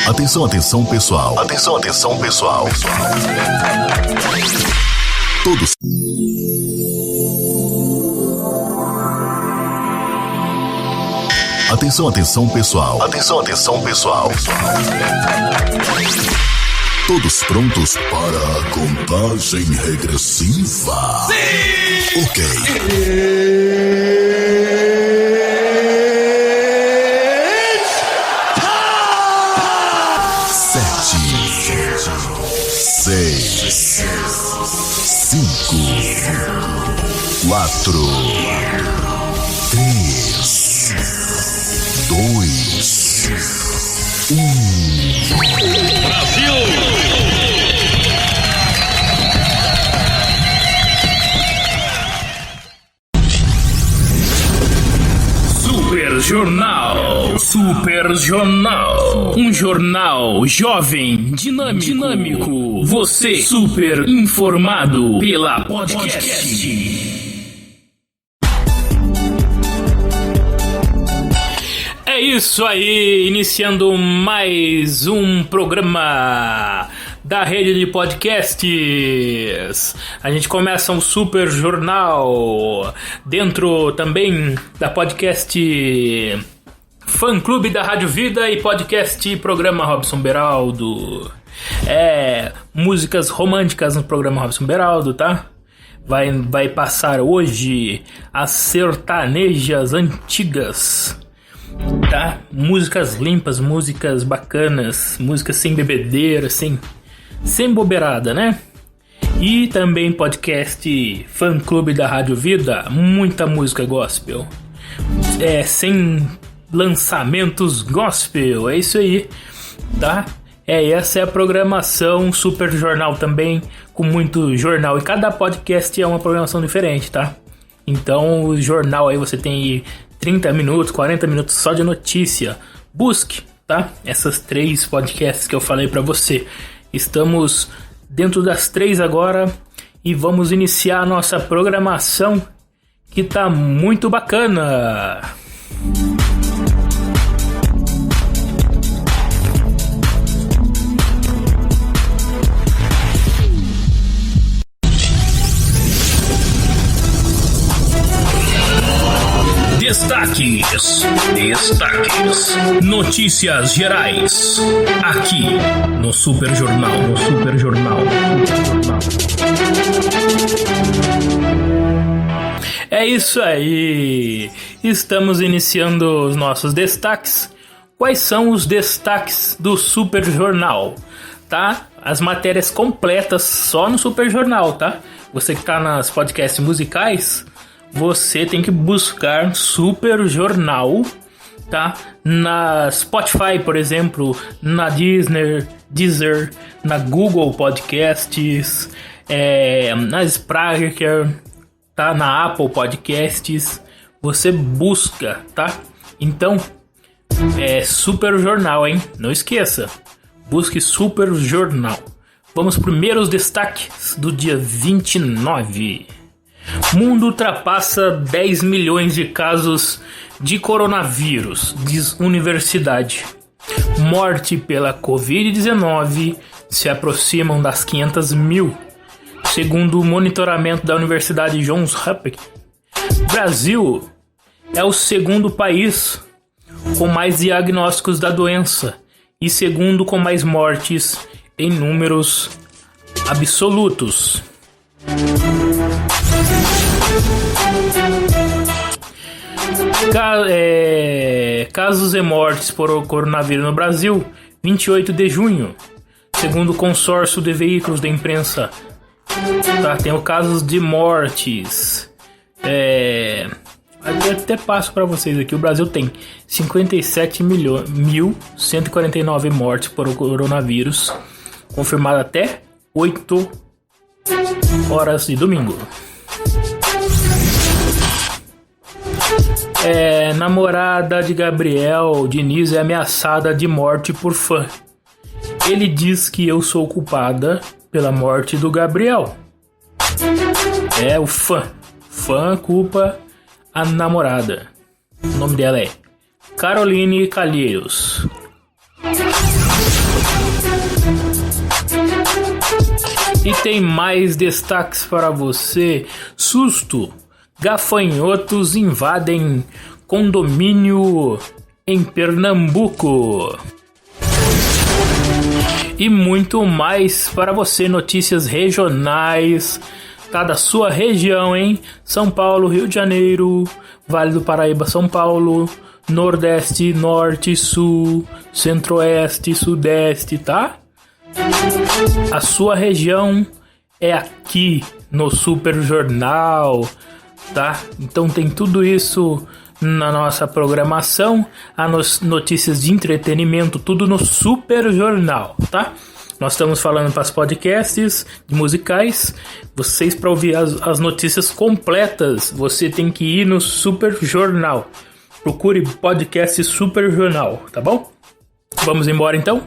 Atenção, atenção pessoal. Atenção, atenção pessoal. Todos. Atenção, atenção pessoal. Atenção, atenção pessoal. Todos prontos para a contagem regressiva? Sim! Ok. 7, 6, 5, 4, 3, 2, 1. Brasil! Super Jornal. Um jornal jovem, dinâmico. Você super informado pela podcast. É isso aí, iniciando mais um programa da rede de podcasts. A gente começa um super jornal dentro também da podcast Fã Clube da Rádio Vida e podcast Programa Robson Beraldo. Músicas românticas no Programa Robson Beraldo, tá? Vai passar hoje as sertanejas antigas, tá? Músicas limpas, músicas bacanas, músicas sem bebedeira, sem bobeirada, né? E também podcast Fã Clube da Rádio Vida, muita música gospel. Sem lançamentos gospel, é isso aí, tá? Essa é a programação Super Jornal também, com muito jornal. E cada podcast é uma programação diferente, tá? Então o jornal aí você tem aí 30 minutos, 40 minutos só de notícia. Busque, tá? Essas 3 podcasts que eu falei pra você. Estamos dentro das 3 agora e vamos iniciar a nossa programação, que tá muito bacana. Destaques. Notícias gerais. Aqui no Super Jornal. É isso aí. Estamos iniciando os nossos destaques. Quais são os destaques do Super Jornal? Tá? As matérias completas só no Super Jornal, tá? Você que tá nas podcasts musicais, você tem que buscar Super Jornal, tá? Na Spotify, por exemplo, na Deezer, na Google Podcasts, na Spreaker, tá? Na Apple Podcasts, você busca, tá? Então, Super Jornal, hein? Não esqueça, busque Super Jornal. Vamos primeiros destaques do dia 29. Mundo ultrapassa 10 milhões de casos de coronavírus, diz universidade. Morte pela Covid-19 se aproximam das 500 mil, segundo o monitoramento da Universidade Johns Hopkins. Brasil é o segundo país com mais diagnósticos da doença e segundo com mais mortes em números absolutos. Casos e mortes por coronavírus no Brasil, 28 de junho, segundo o consórcio de veículos da imprensa. Tá, tem o casos de mortes. Até passo para vocês aqui. O Brasil tem 57.149 mortes por coronavírus, confirmado até 8 horas de domingo. Namorada de Gabriel Diniz é ameaçada de morte por fã. Ele diz que eu sou culpada pela morte do Gabriel. O fã. Fã culpa a namorada. O nome dela é Caroline Calheiros. E tem mais destaques para você. Susto: gafanhotos invadem condomínio em Pernambuco. E muito mais para você. Notícias regionais, tá, da sua região, hein? São Paulo, Rio de Janeiro, Vale do Paraíba, São Paulo, Nordeste, Norte, Sul, Centro-Oeste, Sudeste, tá? A sua região é aqui no Super Jornal, tá? Então tem tudo isso na nossa programação, as notícias de entretenimento, tudo no Super Jornal, tá? Nós estamos falando para os podcasts de musicais. Vocês, para ouvir as notícias completas, você tem que ir no Super Jornal. Procure podcast Super Jornal, tá bom? Vamos embora então?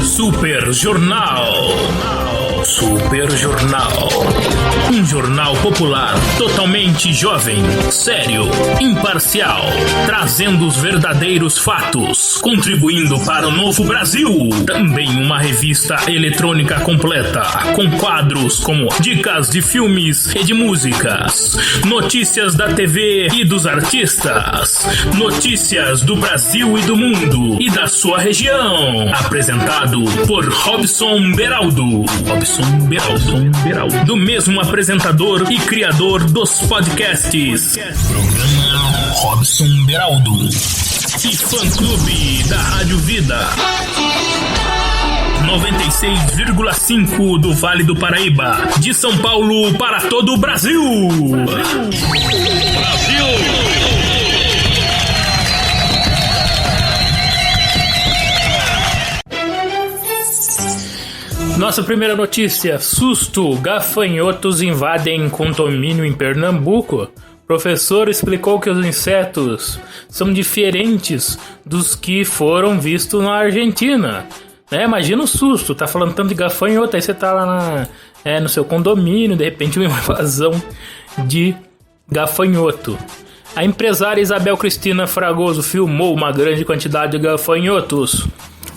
Super Jornal. Super Jornal. Um jornal popular totalmente jovem, sério, imparcial, trazendo os verdadeiros fatos, contribuindo para o novo Brasil. Também uma revista eletrônica completa, com quadros como dicas de filmes e de músicas, notícias da TV e dos artistas, notícias do Brasil e do mundo e da sua região. Apresentado por Robson Beraldo. Do mesmo apresentador e criador dos podcasts. Programa Robson Beraldo. E fã-clube da Rádio Vida 96,5 do Vale do Paraíba. De São Paulo para todo o Brasil. Brasil! Nossa primeira notícia: susto, gafanhotos invadem condomínio em Pernambuco. Professor explicou que os insetos são diferentes dos que foram vistos na Argentina. Imagina o susto, tá falando tanto de gafanhoto, aí você tá lá no seu condomínio, de repente uma invasão de gafanhoto. A empresária Isabel Cristina Fragoso filmou uma grande quantidade de gafanhotos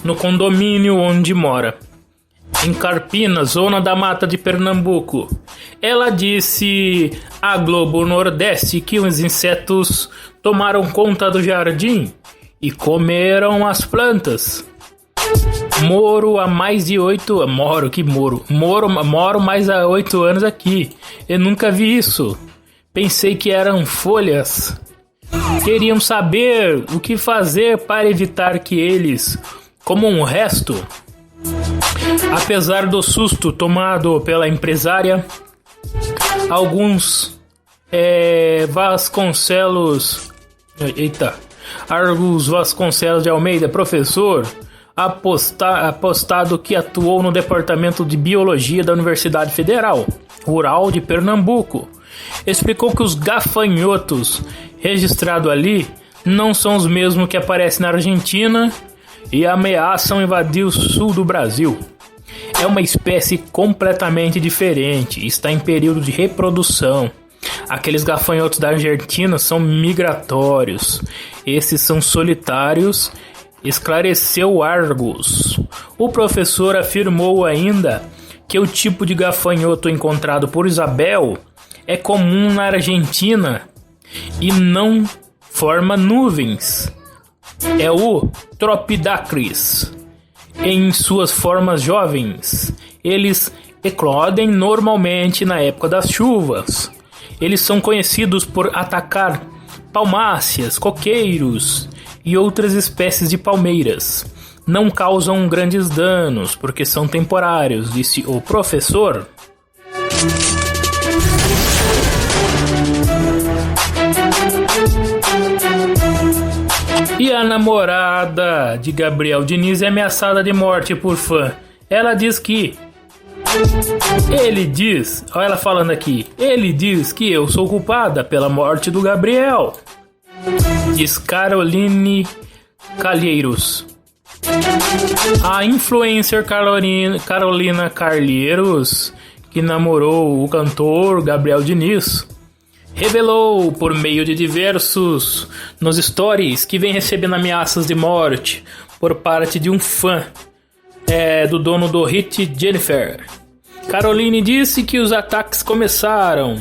no condomínio onde mora, em Carpinas, zona da mata de Pernambuco. Ela disse à Globo Nordeste que os insetos tomaram conta do jardim e comeram as plantas. Moro mais de 8 anos. Moro mais de 8 anos aqui. Eu nunca vi isso. Pensei que eram folhas. Queriam saber o que fazer para evitar que eles comam o resto. Apesar do susto tomado pela empresária, alguns Vasconcelos de Almeida, professor apostado que atuou no Departamento de Biologia da Universidade Federal Rural de Pernambuco, explicou que os gafanhotos registrados ali não são os mesmos que aparecem na Argentina e ameaçam invadir o sul do Brasil. É uma espécie completamente diferente, está em período de reprodução. Aqueles gafanhotos da Argentina são migratórios, esses são solitários, esclareceu Argos. O professor afirmou ainda que o tipo de gafanhoto encontrado por Isabel é comum na Argentina e não forma nuvens. É o Tropidacris. Em suas formas jovens, eles eclodem normalmente na época das chuvas. Eles são conhecidos por atacar palmáceas, coqueiros e outras espécies de palmeiras. Não causam grandes danos porque são temporários, disse o professor. E a namorada de Gabriel Diniz é ameaçada de morte por fã. Ela diz que... olha ela falando aqui. Ele diz que eu sou culpada pela morte do Gabriel. Diz Caroline Calheiros. A influencer Carolina Calheiros, que namorou o cantor Gabriel Diniz, revelou por meio de diversos nos stories que vem recebendo ameaças de morte por parte de um fã do dono do hit Jennifer. Caroline disse que os ataques começaram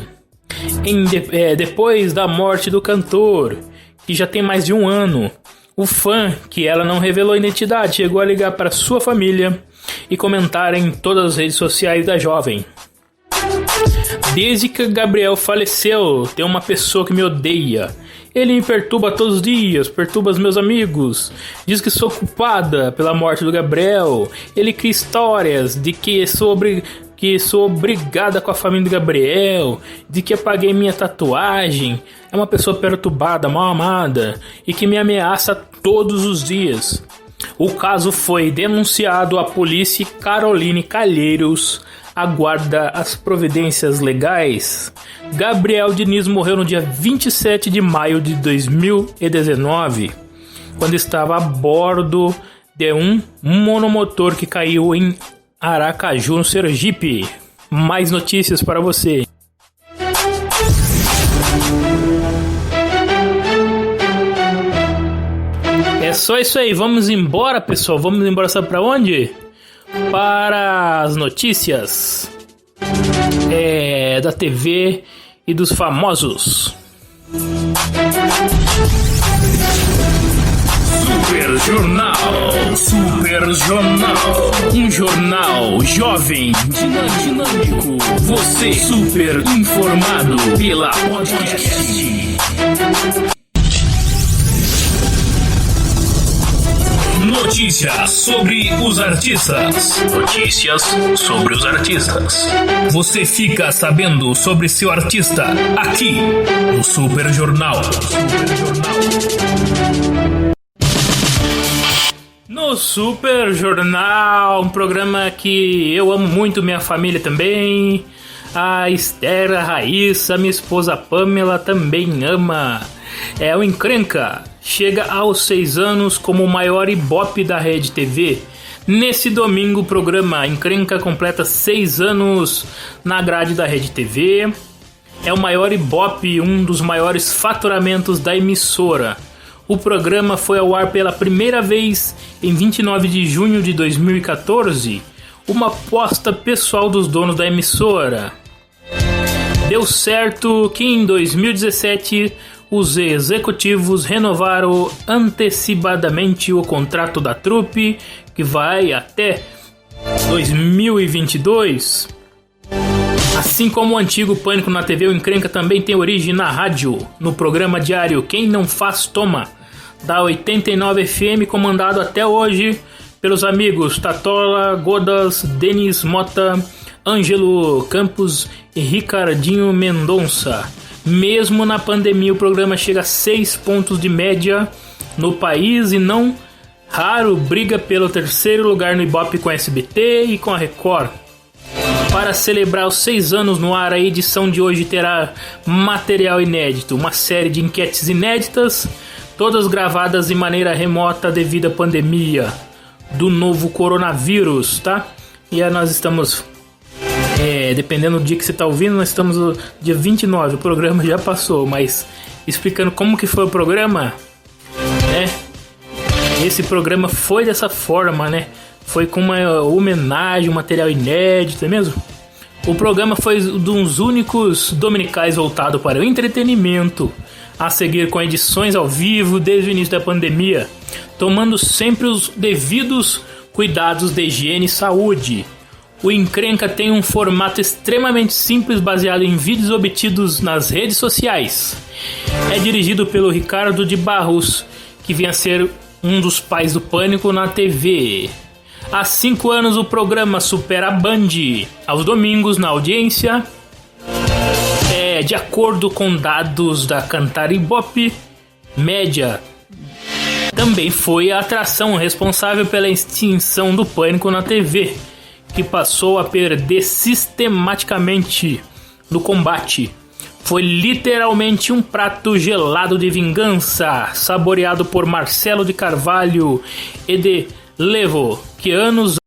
depois da morte do cantor, que já tem mais de um ano. O fã, que ela não revelou a identidade, chegou a ligar para sua família e comentar em todas as redes sociais da jovem. Desde que Gabriel faleceu, tem uma pessoa que me odeia. Ele me perturba todos os dias, perturba os meus amigos. Diz que sou culpada pela morte do Gabriel. Ele cria histórias de que sou obrigada com a família do Gabriel, de que apaguei minha tatuagem. É uma pessoa perturbada, mal amada e que me ameaça todos os dias. O caso foi denunciado à polícia e Caroline Calheiros aguarda as providências legais. Gabriel Diniz morreu no dia 27 de maio de 2019, quando estava a bordo de um monomotor que caiu em Aracaju, no Sergipe. Mais notícias para você. É só isso aí, vamos embora, pessoal. Vamos embora, sabe para onde? Para as notícias da TV e dos famosos. Super Jornal, um jornal jovem, dinâmico, você super informado pela podcast. Notícias sobre os artistas. Você fica sabendo sobre seu artista aqui no Super Jornal. No Super Jornal, um programa que eu amo muito, minha família também. A Esther, a Raíssa, minha esposa Pamela também ama. É o Encrenca. Chega aos 6 anos como o maior ibope da Rede TV. Nesse domingo, o programa Encrenca completa 6 anos na grade da Rede TV. É o maior ibope, um dos maiores faturamentos da emissora. O programa foi ao ar pela primeira vez em 29 de junho de 2014, uma aposta pessoal dos donos da emissora. Deu certo que em 2017 os executivos renovaram antecipadamente o contrato da trupe, que vai até 2022. Assim como o antigo Pânico na TV, o Encrenca também tem origem na rádio, no programa diário Quem Não Faz Toma, da 89 FM, comandado até hoje pelos amigos Tatola, Godas, Denis Mota, Ângelo Campos e Ricardinho Mendonça. Mesmo na pandemia, o programa chega a 6 pontos de média no país e não raro briga pelo 3º lugar no Ibope com a SBT e com a Record. Para celebrar os 6 anos no ar, a edição de hoje terá material inédito, uma série de enquetes inéditas, todas gravadas de maneira remota devido à pandemia do novo coronavírus, tá? E aí nós estamos, dependendo do dia que você está ouvindo, nós estamos no dia 29, o programa já passou, mas explicando como que foi o programa, esse programa foi dessa forma, né? Foi com uma homenagem, um material inédito, é mesmo? O programa foi um dos únicos dominicais voltado para o entretenimento, a seguir com edições ao vivo desde o início da pandemia, tomando sempre os devidos cuidados de higiene e saúde. O Encrenca tem um formato extremamente simples, baseado em vídeos obtidos nas redes sociais. É dirigido pelo Ricardo de Barros, que vem a ser um dos pais do Pânico na TV. Há 5 anos o programa supera a Band aos domingos na audiência. De acordo com dados da Cantar Ibope Média, também foi a atração responsável pela extinção do Pânico na TV, que passou a perder sistematicamente no combate. Foi literalmente um prato gelado de vingança, saboreado por Marcelo de Carvalho e de Levo, que anos